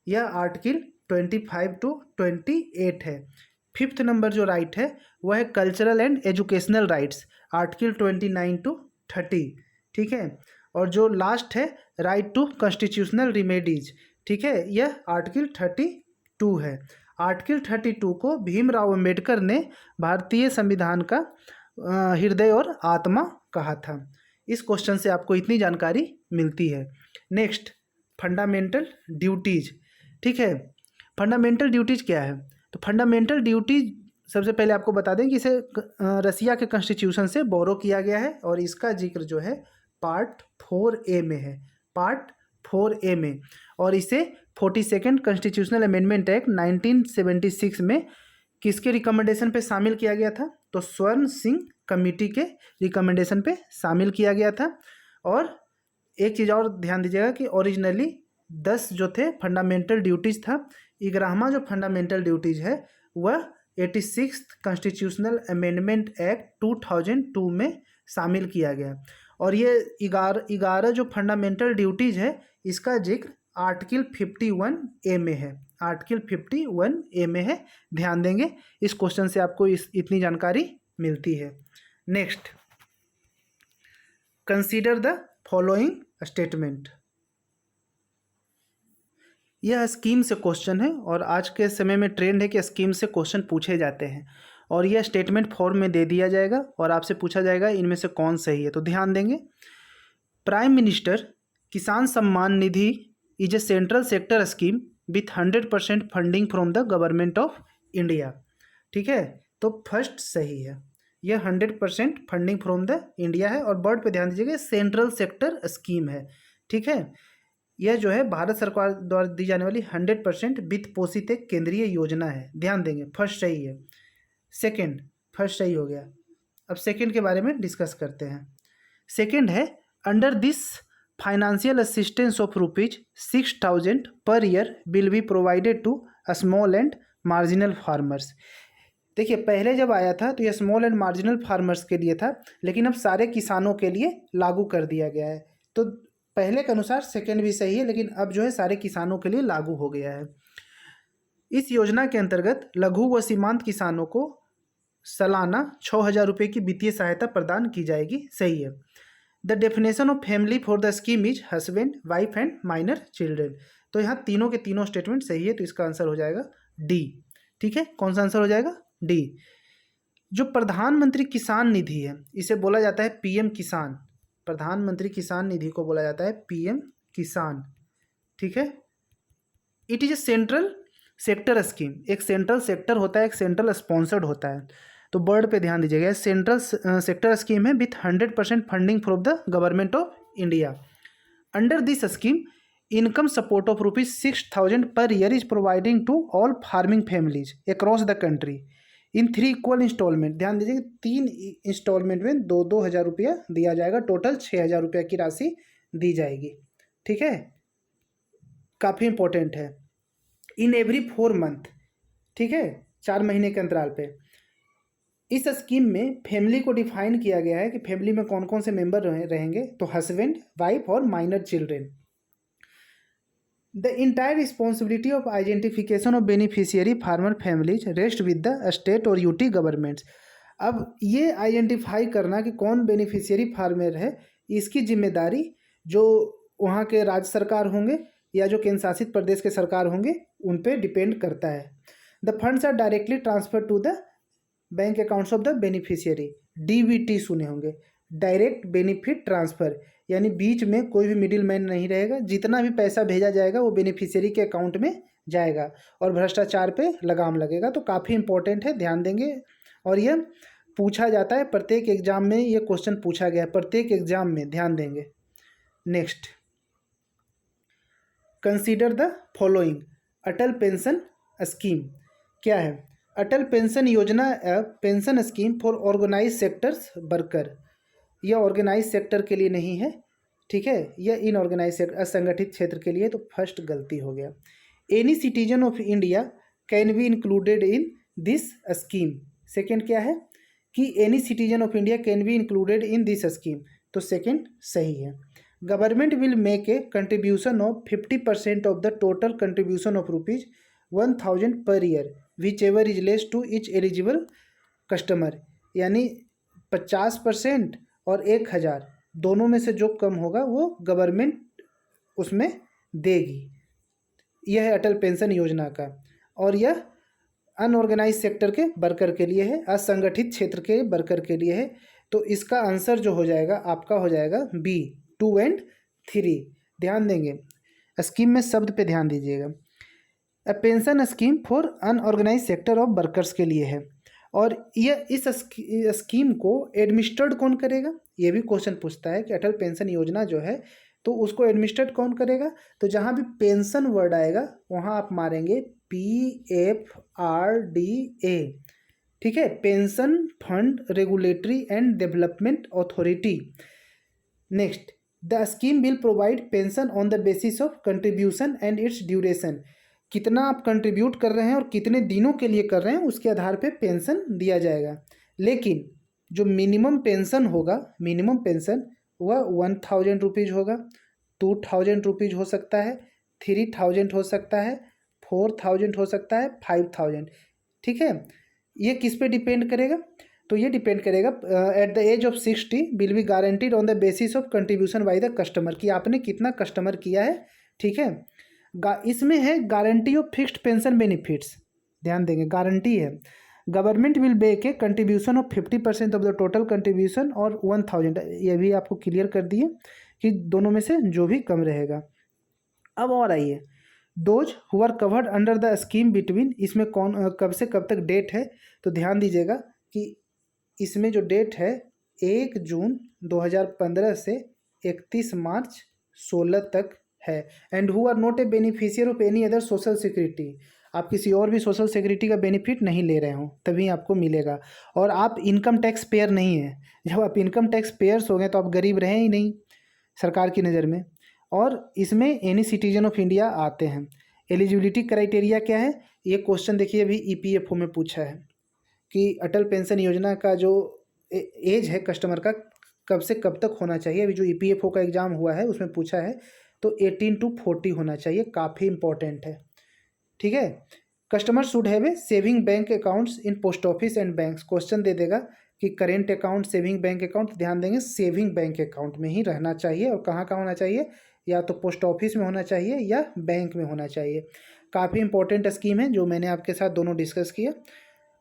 यह आर्टिकल 25 to 28 है। फिफ्थ नंबर जो राइट है वह है cultural and educational rights, article 29 to 30। ठीक है, और जो लास्ट है राइट टू कॉन्स्टिट्यूशनल रिमेडीज, ठीक है, यह आर्टिकल 32 है। आर्टिकल 32 को भीमराव अंबेडकर ने भारतीय संविधान का हृदय और आत्मा कहा था। इस क्वेश्चन से आपको इतनी जानकारी मिलती है। Next, fundamental duties. ठीक है, फंडामेंटल ड्यूटीज क्या है? तो फंडामेंटल ड्यूटीज सबसे पहले आपको बता दें कि इसे रसिया के कॉन्स्टिट्यूशन से बोरो किया गया है और इसका जिक्र जो है पार्ट 4A में है, पार्ट 4A में। और इसे 42nd कॉन्स्टिट्यूशनल अमेंडमेंट एक्ट 1976 में किसके रिकमेंडेशन पे शामिल किया गया था? तो स्वर्ण सिंह कमेटी के रिकमेंडेशन पे शामिल किया गया था। और एक चीज़ और ध्यान दीजिएगा कि ओरिजिनली 10 जो थे फंडामेंटल ड्यूटीज़ था, 11वां जो फंडामेंटल ड्यूटीज़ है वह 86th कॉन्स्टिट्यूशनल अमेंडमेंट एक्ट 2002 में शामिल किया गया। और ये 11 जो फंडामेंटल ड्यूटीज़ है इसका जिक्र आर्टिकल 51A में है, आर्टिकल 51A में है। ध्यान देंगे, इस क्वेश्चन से आपको इतनी जानकारी मिलती है। Next, consider the following statement. यह स्कीम से क्वेश्चन है और आज के समय में ट्रेंड है कि स्कीम से क्वेश्चन पूछे जाते हैं और यह स्टेटमेंट फॉर्म में दे दिया जाएगा और आपसे पूछा जाएगा इनमें से कौन सही है। तो ध्यान देंगे। Prime minister Kisan Samman Nidhi is a central sector scheme with 100% funding from the government of India. ठीक है, तो फर्स्ट सही है, यह 100% फंडिंग फ्रॉम द इंडिया है और वर्ड पे ध्यान दीजिएगा, सेंट्रल सेक्टर स्कीम है। ठीक है, यह जो है भारत सरकार द्वारा दी जाने वाली 100% वित्त पोषित एक केंद्रीय योजना है। ध्यान देंगे, फर्स्ट सही है। सेकंड, फर्स्ट सही हो गया। अब सेकंड के बारे में डिस्कस करते हैं। सेकंड है, under this financial assistance of ₹6,000 per year will be provided to small and marginal farmers. देखिए, पहले जब आया था तो यह स्मॉल एंड मार्जिनल फार्मर्स के लिए था, लेकिन अब सारे किसानों के लिए लागू कर दिया गया है। तो पहले के अनुसार सेकंड भी सही है, लेकिन अब जो है सारे किसानों के लिए लागू हो गया है। इस योजना के अंतर्गत लघु व सीमांत किसानों को सालाना 6,000 रुपये की वित्तीय सहायता प्रदान की जाएगी। सही है। The definition of family for the scheme is husband, wife and minor children. तो यहाँ तीनों के तीनों स्टेटमेंट सही है, तो इसका आंसर हो जाएगा डी। ठीक है, कौन सा आंसर हो जाएगा? डी। जो प्रधानमंत्री किसान निधि है, इसे बोला जाता है पीएम किसान। प्रधानमंत्री किसान निधि को बोला जाता है पीएम किसान। ठीक है, it is a central sector scheme. एक सेंट्रल सेक्टर होता है, एक सेंट्रल स्पॉन्सर्ड होता है। तो वर्ड पे ध्यान दीजिएगा, सेंट्रल सेक्टर स्कीम है with 100% funding from the government of India. Under this scheme income support of ₹6,000 per year is providing to all farming families across the country in 3 equal installment. ध्यान दीजिए, 3 instalment में 2-2 हज़ार रुपया दिया जाएगा, total 6,000 रुपया की राशि दी जाएगी। ठीक है, काफ़ी इंपॉर्टेंट है। इन एवरी 4 मंथ, ठीक है, 4 महीने के अंतराल पे। इस स्कीम में फैमिली को डिफाइन किया गया है कि फैमिली में कौन कौन से मेंबर रहेंगे, तो हस्बैंड, वाइफ और minor children. The entire responsibility of identification of beneficiary farmer families rest with the state और यूटी गवर्नमेंट्स। अब ये आइडेंटिफाई करना कि कौन बेनिफिशियरी फार्मर है, इसकी जिम्मेदारी जो वहाँ के राज्य सरकार होंगे या जो केंद्र शासित प्रदेश के सरकार होंगे उन पे डिपेंड करता है। The funds are directly transfer to the bank accounts of the beneficiary. DBT सुने होंगे, डायरेक्ट बेनिफिट ट्रांसफ़र, यानी बीच में कोई भी मिडिल मैन नहीं रहेगा। जितना भी पैसा भेजा जाएगा वो बेनिफिशियरी के अकाउंट में जाएगा और भ्रष्टाचार पे लगाम लगेगा। तो काफ़ी इंपॉर्टेंट है, ध्यान देंगे। और यह पूछा जाता है प्रत्येक एग्जाम में, ये क्वेश्चन पूछा गया है प्रत्येक एग्जाम में, ध्यान देंगे। Next, consider the following. Atal pension scheme क्या है? Atal pension Yojana pension scheme for organise sectors worker. यह ऑर्गेनाइज सेक्टर के लिए नहीं है, ठीक है, यह इनऑर्गेनाइज सेक्टर असंगठित क्षेत्र के लिए। तो फर्स्ट गलती हो गया। Any citizen of India can be included in this scheme. Second क्या है कि any citizen of India can be included in this scheme. तो सेकेंड सही है। Government will make a contribution of 50% of the total contribution of ₹1,000 per year whichever is less to each eligible customer. यानी 50% और 1,000 दोनों में से जो कम होगा वो गवर्नमेंट उसमें देगी। यह है अटल पेंशन योजना का, और यह अनऑर्गेनाइज सेक्टर के वर्कर के लिए है, असंगठित क्षेत्र के वर्कर के लिए है। तो इसका आंसर जो हो जाएगा आपका हो जाएगा बी, 2 और 3। ध्यान देंगे, स्कीम में शब्द पे ध्यान दीजिएगा। Pension scheme for unorganise sector of workers के लिए है। और यह इस स्कीम को एडमिनिस्ट्रेट कौन करेगा, ये भी क्वेश्चन पूछता है कि अटल पेंशन योजना जो है तो उसको एडमिनिस्ट्रेट कौन करेगा। तो जहाँ भी पेंशन वर्ड आएगा वहाँ आप मारेंगे PFRDA, ठीक है, pension fund regulatory and development authority. Next, the scheme will provide pension on the basis of contribution and it's duration. कितना आप कंट्रीब्यूट कर रहे हैं और कितने दिनों के लिए कर रहे हैं उसके आधार पे पेंशन दिया जाएगा। लेकिन जो मिनिमम पेंशन होगा, मिनिमम पेंशन वह 1,000 रुपीज़ होगा, 2,000 रुपीज़ हो सकता है, 3,000 हो सकता है, 4,000 हो सकता है, 5,000। ठीक है, ये किस पे डिपेंड करेगा? तो ये डिपेंड करेगा at the age of 60 will be guaranteed on the basis of contribution by the customer, कि आपने कितना कस्टमर किया है। ठीक है, इसमें है guarantee of fixed pension benefits, ध्यान देंगे गारंटी है। Government will make a contribution of 50% of the total contribution और 1000, ये भी आपको क्लियर कर दिए कि दोनों में से जो भी कम रहेगा। अब और आइए, those who are covered under the scheme between, इसमें कौन कब से कब तक डेट है, तो ध्यान दीजिएगा कि इसमें जो डेट है 1 जून 2015 से 31 मार्च 16 तक है। And who are not a beneficiary of any other social security, आप किसी और भी सोशल सिक्योरिटी का बेनिफिट नहीं ले रहे हो तभी आपको मिलेगा। और आप इनकम टैक्स पेयर नहीं है, जब आप इनकम टैक्स पेयर्स हो गए तो आप गरीब रहे ही नहीं सरकार की नज़र में। और इसमें एनी सिटीजन ऑफ इंडिया आते हैं। एलिजिबिलिटी क्राइटेरिया क्या है, ये क्वेश्चन देखिए अभी ईपीएफओ में पूछा है कि अटल पेंशन योजना का जो एज है कस्टमर का कब से कब तक होना चाहिए। अभी जो ईपीएफओ का एग्ज़ाम हुआ है उसमें पूछा है, तो 18 to 40 होना चाहिए, काफ़ी इंपॉर्टेंट है। ठीक है, customer should have a saving bank accounts in post office and banks, question दे देगा कि current account, saving bank account, ध्यान देंगे सेविंग बैंक अकाउंट में ही रहना चाहिए। और कहाँ कहाँ होना चाहिए, या तो पोस्ट ऑफिस में होना चाहिए या बैंक में होना चाहिए। काफ़ी इंपॉर्टेंट स्कीम है जो मैंने आपके साथ दोनों डिस्कस किया,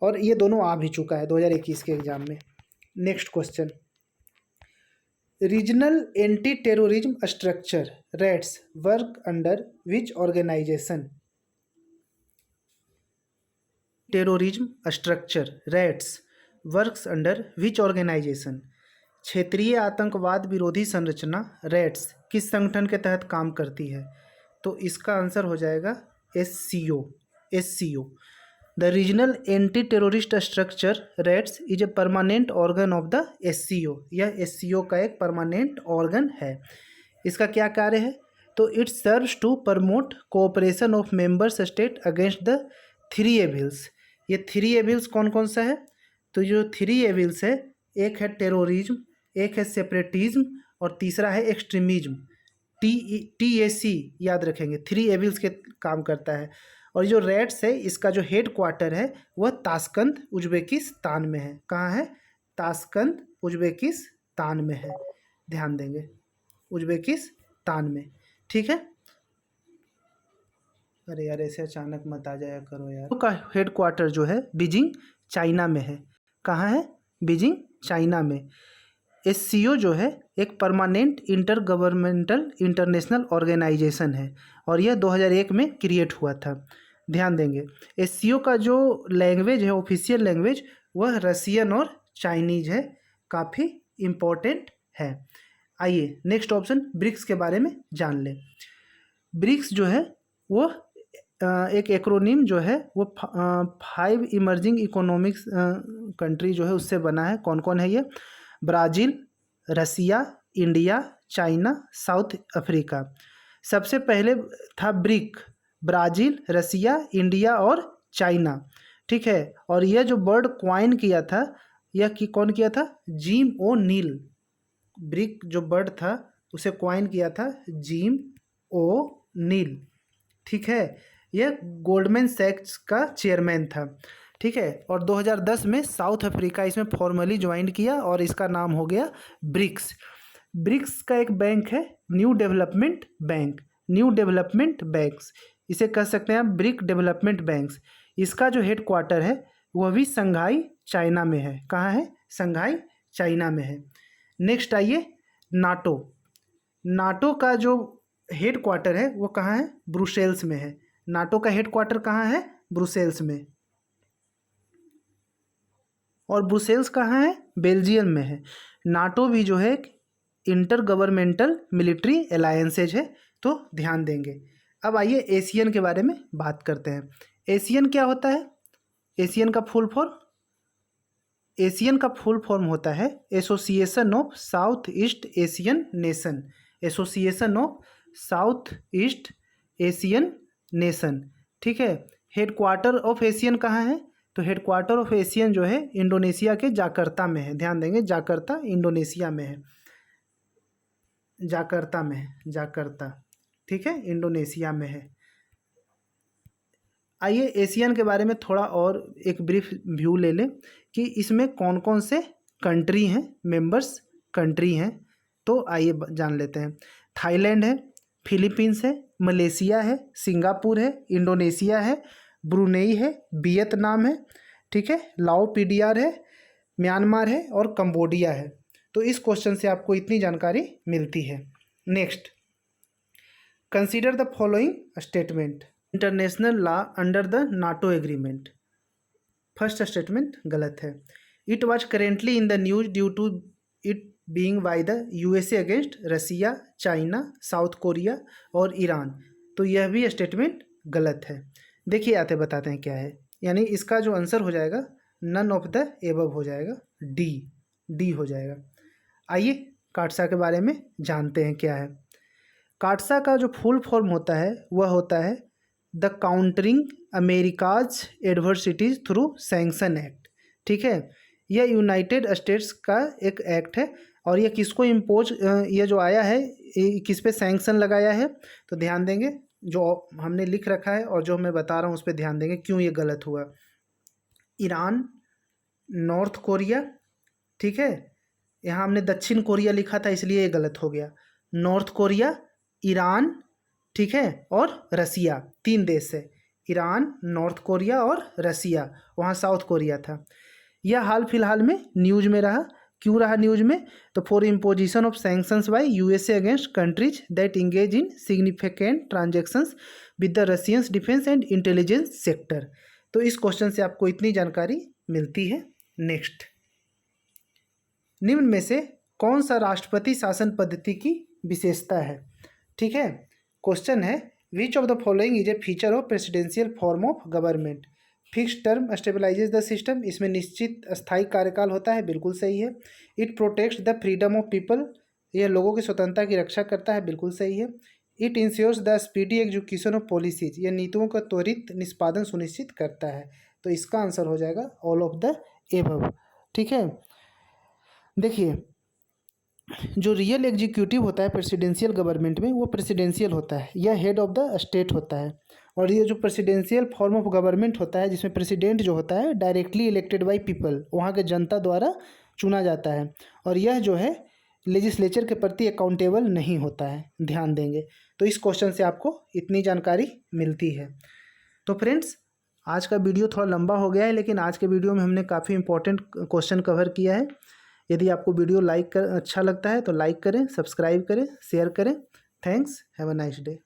और ये दोनों आ भी चुका है 2021 के एग्जाम में। Next question, regional anti terrorism structure RATS work under which organisation, terrorism structure RATS works under which organisation, क्षेत्रीय आतंकवाद विरोधी संरचना रेट्स किस संगठन के तहत काम करती है, तो इसका आंसर हो जाएगा SCO. The regional anti terrorist structure rates is a permanent organ of the SCO, यह एससीओ का एक परमानेंट ऑर्गन है। इसका क्या कार्य है, तो it serves to promote cooperation of members state against the 3 evils. ये 3 एविल्स कौन कौन सा है, तो जो 3 एविल्स है, एक है टेररिज्म, एक है सेपरेटिज्म और तीसरा है एक्सट्रीमिज्म। TAC याद रखेंगे, 3 एविल्स के काम करता है। और जो रेट्स है इसका जो हेड क्वार्टर है वह ताशकंद उज्बेकिस्तान में है। कहाँ है, ताशकंद उज्बेकिस्तान में है, ध्यान देंगे उज्बेकिस्तान में। ठीक है, अरे यार ऐसे अचानक मत आ जाया करो यार। तो का हेड क्वार्टर जो है बीजिंग चाइना में है। कहाँ है, बीजिंग चाइना में। एससीओ जो है एक permanent intergovernmental international organisation है और यह 2001 में क्रिएट हुआ था। ध्यान देंगे एससीओ का जो लैंग्वेज है, ऑफिशियल लैंग्वेज, वह रसियन और चाइनीज है, काफ़ी इम्पोर्टेंट है। आइए नेक्स्ट ऑप्शन ब्रिक्स के बारे में जान लें। ब्रिक्स जो है वो एक एक्रोनिम जो है वो 5 इमर्जिंग इकोनॉमिक्स कंट्री जो है उससे बना है। कौन कौन है ये, ब्राज़ील, रसिया, इंडिया, चाइना, साउथ अफ्रीका। सबसे पहले था ब्रिक, ब्राज़ील, रसिया, इंडिया और चाइना। ठीक है, और यह जो वर्ड क्वाइन किया था, यह कि कौन किया था, जिम ओ नील। ब्रिक जो वर्ड था उसे क्वाइन किया था जिम ओ नील। ठीक है, यह गोल्डमैन सैक्स का चेयरमैन था। ठीक है, और 2010 में साउथ अफ्रीका इसमें फॉर्मली ज्वाइन किया और इसका नाम हो गया ब्रिक्स। ब्रिक्स का एक बैंक है new development bank, new development banks, इसे कह सकते हैं आप ब्रिक डेवलपमेंट बैंक्स। इसका जो हेड क्वार्टर है वह भी संघाई चाइना में है। कहाँ है, संघाई चाइना में है। नेक्स्ट आइए नाटो। नाटो का जो हेड क्वार्टर है वो कहाँ है, ब्रुसेल्स में है। नाटो का हेड क्वार्टर कहाँ है, ब्रुसेल्स में। और ब्रुसेल्स कहाँ है, बेल्जियम में है। नाटो भी जो है इंटर गवर्नमेंटल मिलिट्री अलायंसेज है, तो ध्यान देंगे। अब आइए एशियन के बारे में बात करते हैं। एशियन क्या होता है, एशियन का फुल फॉर्म, एशियन का फुल फॉर्म होता है association of south east Asian nation, association of south east Asian nation. ठीक है, हेड क्वार्टर ऑफ एशियन कहाँ है, तो हेड क्वार्टर ऑफ एशियन जो है इंडोनेशिया के जाकर्ता में है। ध्यान देंगे जाकर्ता इंडोनेशिया में है, जाकर्ता में है, जाकर्ता। ठीक है, इंडोनेशिया में है। आइए एशियन के बारे में थोड़ा और एक ब्रीफ व्यू ले लें कि इसमें कौन कौन से कंट्री हैं, मेंबर्स कंट्री हैं। तो आइए जान लेते हैं। थाईलैंड है, फिलीपींस है, मलेशिया है, सिंगापुर है, इंडोनेशिया है, ब्रुनेई है, वियतनाम है, ठीक है, लाओ पीडीआर है, म्यांमार है और कंबोडिया है। तो इस क्वेश्चन से आपको इतनी जानकारी मिलती है। Next, consider the following statement. International law under the NATO agreement. First statement गलत है। It was currently in the news due to it being by the USA against Russia, China, South Korea और Iran. तो यह भी statement गलत है। देखिए आते बताते हैं क्या है, यानी इसका जो आंसर हो जाएगा नन ऑफ द एबव हो जाएगा, डी हो जाएगा। आइए काटसा के बारे में जानते हैं क्या है। काटसा का जो फुल फॉर्म होता है वह होता है the countering America's adversities through sanction act. ठीक है, यह यूनाइटेड स्टेट्स का एक एक्ट है और यह किसको इम्पोज, यह जो आया है किस पे सैंक्शन लगाया है। तो ध्यान देंगे जो हमने लिख रखा है और जो मैं बता रहा हूँ उस पर ध्यान देंगे क्यों ये गलत हुआ। ईरान, नॉर्थ कोरिया, ठीक है, यहाँ हमने दक्षिण कोरिया लिखा था इसलिए ये गलत हो गया। नॉर्थ कोरिया, ईरान, ठीक है, और रसिया, 3 देश है। ईरान, नॉर्थ कोरिया और रसिया, वहाँ साउथ कोरिया था। यह हाल फिलहाल में न्यूज में रहा। क्यों रहा न्यूज में? तो for imposition of sanctions by USA against countries that engage in significant transactions with the Russians defence and intelligence sector. तो इस क्वेश्चन से आपको इतनी जानकारी मिलती है। नेक्स्ट, निम्न में से कौन सा राष्ट्रपति शासन पद्धति की विशेषता है? ठीक है, क्वेश्चन है विच of the following is a feature of presidential form of government. Fix term stabilises the system, इसमें निश्चित स्थायी कार्यकाल होता है, बिल्कुल सही है। It protects the freedom of people, यह लोगों की स्वतंत्रता की रक्षा करता है, बिल्कुल सही है। It ensures the speedy execution of policies, यह नीतियों का त्वरित निष्पादन सुनिश्चित करता है। तो इसका आंसर हो जाएगा ऑल ऑफ द एबव। ठीक है, देखिए जो रियल एग्जीक्यूटिव होता है प्रेसिडेंशियल गवर्नमेंट में वो प्रेसिडेंशियल होता है, यह हेड ऑफ द स्टेट होता है। और ये जो प्रेसिडेंशियल फॉर्म ऑफ गवर्नमेंट होता है जिसमें प्रेसिडेंट जो होता है डायरेक्टली इलेक्टेड बाय पीपल, वहाँ के जनता द्वारा चुना जाता है। और यह जो है लेजिस्लेचर के प्रति अकाउंटेबल नहीं होता है, ध्यान देंगे। तो इस क्वेश्चन से आपको इतनी जानकारी मिलती है। तो फ्रेंड्स, आज का वीडियो थोड़ा लंबा हो गया है, लेकिन आज के वीडियो में हमने काफ़ी इंपॉर्टेंट क्वेश्चन कवर किया है। यदि आपको वीडियो अच्छा लगता है तो लाइक करें, सब्सक्राइब करें, शेयर करें। Thanks, have a nice day.